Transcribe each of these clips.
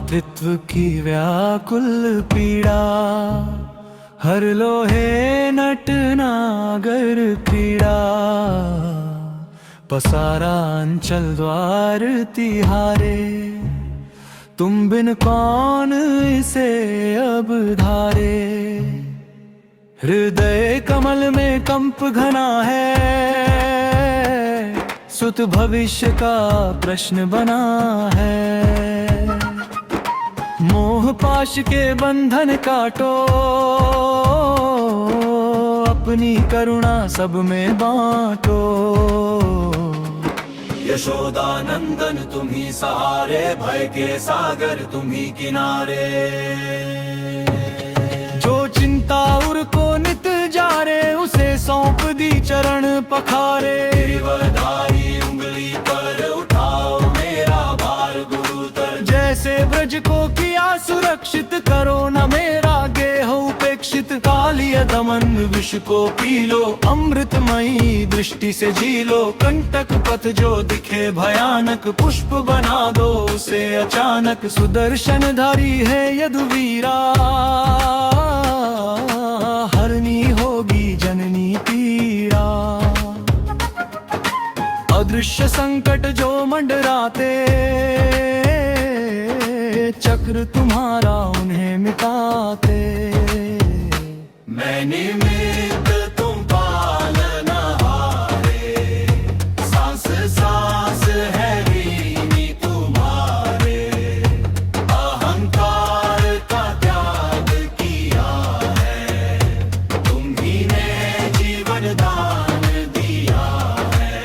मातृत्व की व्याकुल पीड़ा, हर लोहे नट नागर क्रीड़ा, पसारा अंचल द्वार तिहारे, तुम बिन कौन इसे अब धारे। हृदय कमल में कंप घना है, सुत भविष्य का प्रश्न बना है। मोह पाश के बंधन काटो, अपनी करुणा सब में बांटो। यशोदा नंदन तुम्ही सहारे, भय के सागर तुम्ही किनारे। जो चिंता उर को नित जारे, उसे सौंप दी चरण पखारे। गिरिवरधारी उंगली पर उठाओ मेरा भार गुरुतर। जैसे ब्रज को किया सुरक्षित, करो न मेरा गेह उपेक्षित। कालिय दमन विष को पी लो, अमृतमयी दृष्टि से जी लो। कंटक पथ जो दिखे भयानक, पुष्प बना दो उसे अचानक। सुदर्शनधारी है यदुवीरा, हरनी होगी जननी पीड़ा। अदृश्य संकट जो मंडराते, चक्र तुम्हारा उन्हें मिटाते। मैं निमित्त तुम पालनहारे, सांस सांस है ऋणी तुम्हारे। अहंकार का त्याग किया है, तुम्ही ने जीवन दान दिया है।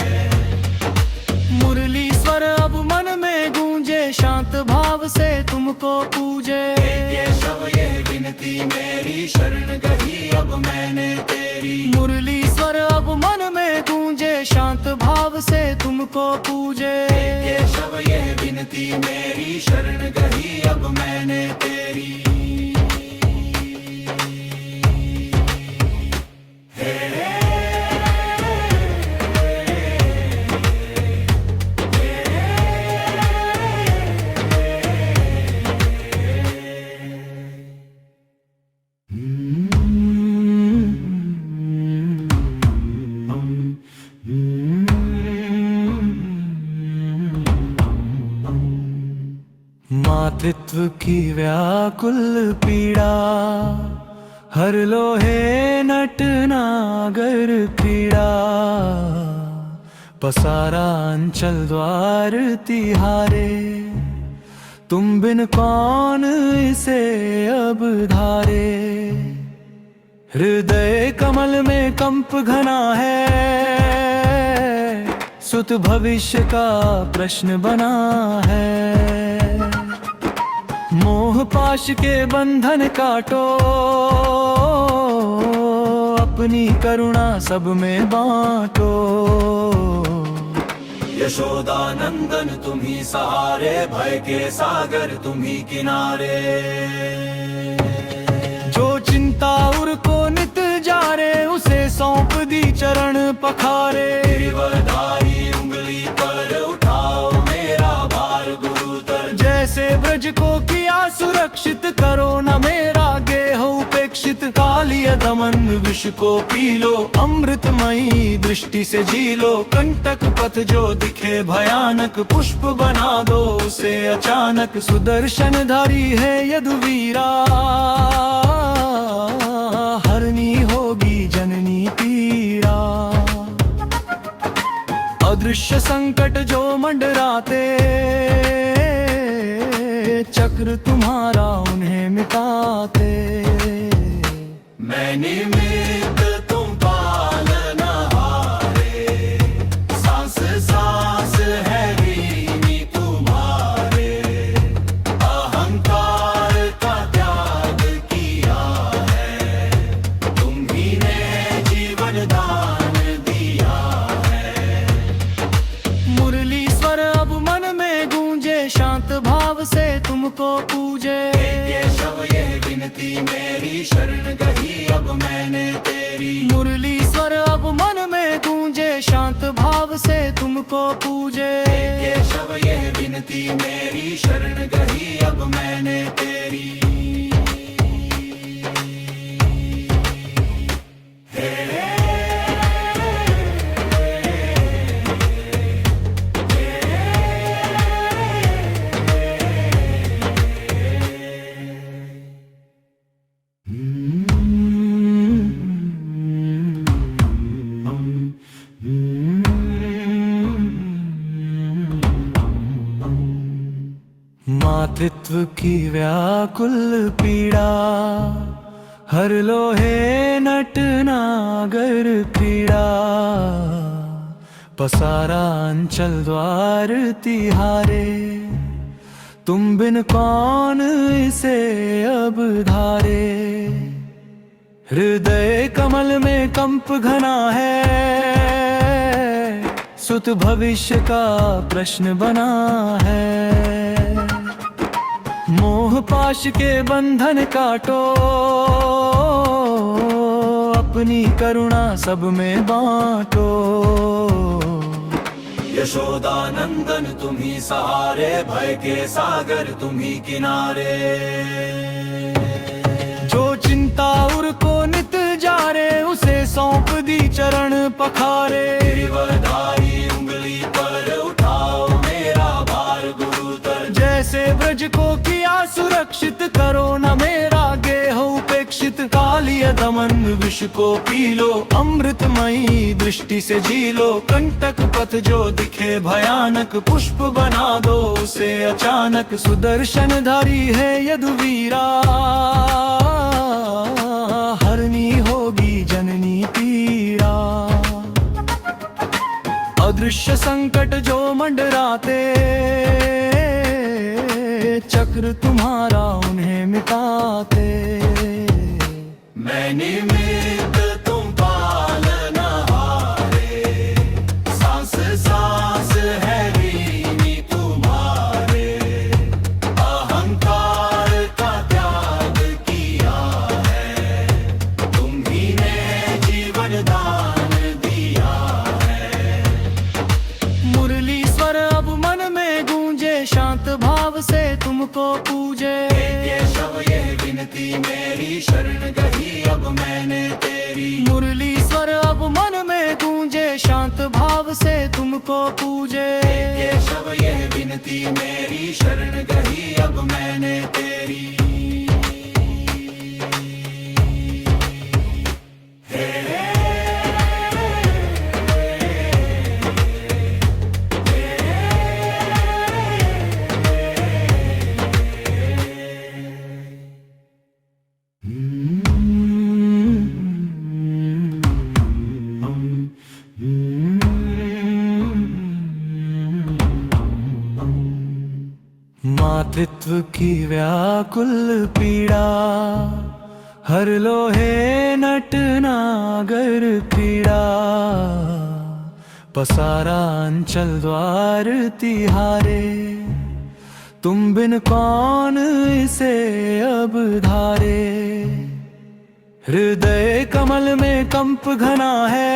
मुरली स्वर अब मन में गूंजे, शांत भाव से तुमको पूजे। केशव ये विनती मेरी, शरण गही अब मैंने तेरी। मुरली स्वर अब मन में गूंजे, शांत भाव से तुमको पूजे। केशव ये विनती मेरी, शरण गही अब मैंने तेरी। मातृत्व की व्याकुल पीड़ा, हर लोहे नट नागर क्रीड़ा, पसारा अंचल द्वार तिहारे। तुम बिन कौन इसे अब धारे। हृदय कमल में कंप घना है, सुत भविष्य का प्रश्न बना है। मोह पाश के बंधन काटो, अपनी करुणा सब में बांटो। यशोदा नंदन तुम्ही सहारे, भय के सागर तुम्ही किनारे। जो चिंता उर को नित जारे, उसे सौंप दी चरण पखारे। गिरिवरधारी उंगली पर उठाओ मेरा भार गुरुतर। जैसे ब्रज को किया सुरक्षित, करो न मेरा गेह उपेक्षित। कालिय दमन विष को पी लो, अमृतमयी दृष्टि से जी लो। कंटक पथ जो दिखे भयानक, पुष्प बना दो उसे अचानक। सुदर्शनधारी है यदुवीरा, हरनी होगी जननी पीड़ा। अदृश्य संकट जो मंडराते, चक्र तुम्हारा उन्हें मिटाते। मैं निमित्त तुम पालनहारे, सांस सांस है ऋणी तुम्हारे। अहंकार का त्याग किया है, तुम्ही ने जीवन दान दिया है। मुरली स्वर अब मन में गूंजे, शांत भाव से तुमको पूजे। केशव ये विनती मेरी, शरण गही अब मैंने तेरी। मुरली स्वर अब मन में गूंजे, शांत भाव से तुमको पूजे। केशव ये विनती विनती मेरी शरण गही अब मैंने तेरी। मातृत्व की व्याकुल पीड़ा हर लोहे नट नागर क्रीड़ा पसारा अंचल द्वार तिहारे तुम बिन कौन इसे अब धारे। हृदय कमल में कंप घना है सुत भविष्य का प्रश्न बना है। मोह पाश के बंधन काटो अपनी करुणा सब में बांटो। यशोदानंदन तुम्ही सहारे भय के सागर तुम्ही किनारे। जो चिंता उर को नित जारे उसे सौंप दी चरण पखारे। गिरिवरधारी उंगली पर उठाओ मेरा भार गुरुतर। जैसे ब्रज को किया सुरक्षित करो न मेरा गेह उपेक्षित। कालिय दमन विष को पी लो अमृतमयी दृष्टि से जी लो। कंटक पथ जो दिखे भयानक पुष्प बना दो उसे अचानक। सुदर्शन धारी है यदुवीरा हरनी होगी जननी पीड़ा। अदृश्य संकट जो मंडराते चक्र तुम्हारा उन्हें मिटाते। मैं निमित्त तुम पालनहारे। सांस सांस है ऋणी तुम्हारे। अहंकार का त्याग किया है तुम्ही ने जीवन दान दिया है। मुरली स्वर अब मन में गूंजे शांत भाव से तुमको पूजे। केशव यह विनती मेरी शरण गही अब मैंने तेरी। मुरली स्वर अब मन में गूंजे शांत भाव से तुमको पूजे। केशव यह विनती मेरी शरण गही अब मैंने तेरी। मातृत्व की व्याकुल पीड़ा हर लोहे नट नागर क्रीड़ा पसारा अंचल द्वार तिहारे तुम बिन कौन इसे अब धारे। हृदय कमल में कंप घना है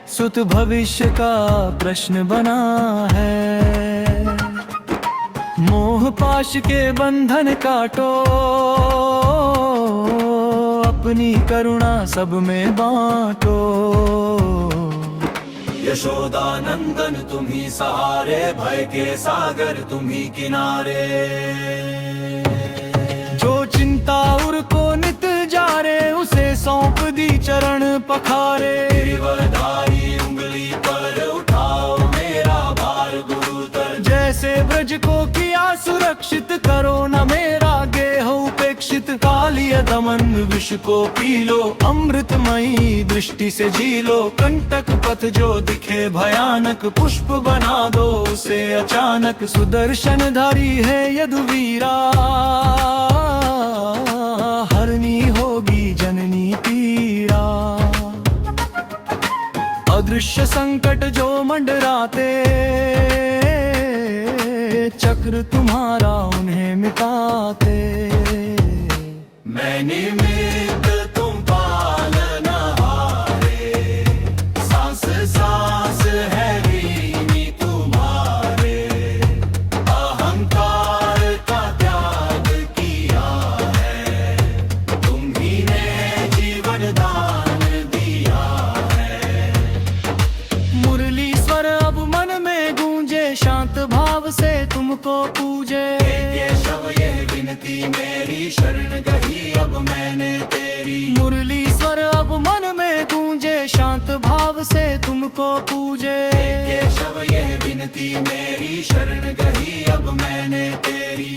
सुत भविष्य का प्रश्न बना है। मोह पाश के बंधन काटो अपनी करुणा सब में बांटो। यशोदानंदन तुम्ही सहारे भय के सागर तुम्ही किनारे। जो चिंता उर को नित जारे उसे सौंप दी चरण पखारे। गिरिवरधारी उंगली पर उठाओ मेरा भार गुरुतर। जैसे ब्रज को किया सुरक्षित करो न मेरा गेह उपेक्षित। कालिय दमन विष को पी लो अमृतमयी दृष्टि से जी लो। कंटक पथ जो दिखे भयानक पुष्प बना दो उसे अचानक। सुदर्शन धारी है यदुवीरा हरनी होगी जननी पीड़ा। अदृश्य संकट जो मंडराते चक्र तुम्हारा उन्हें मिटाते। मैं निमित्त तुम पालनहारे। सांस सांस है ऋणी तुम्हारे। तुमको पूजे। केशव ये विनती मेरी शरण गही अब मैंने तेरी। मुरली स्वर अब मन में गूंजे, शांत भाव से तुमको पूजे। केशव ये विनती मेरी शरण गही अब मैंने तेरी।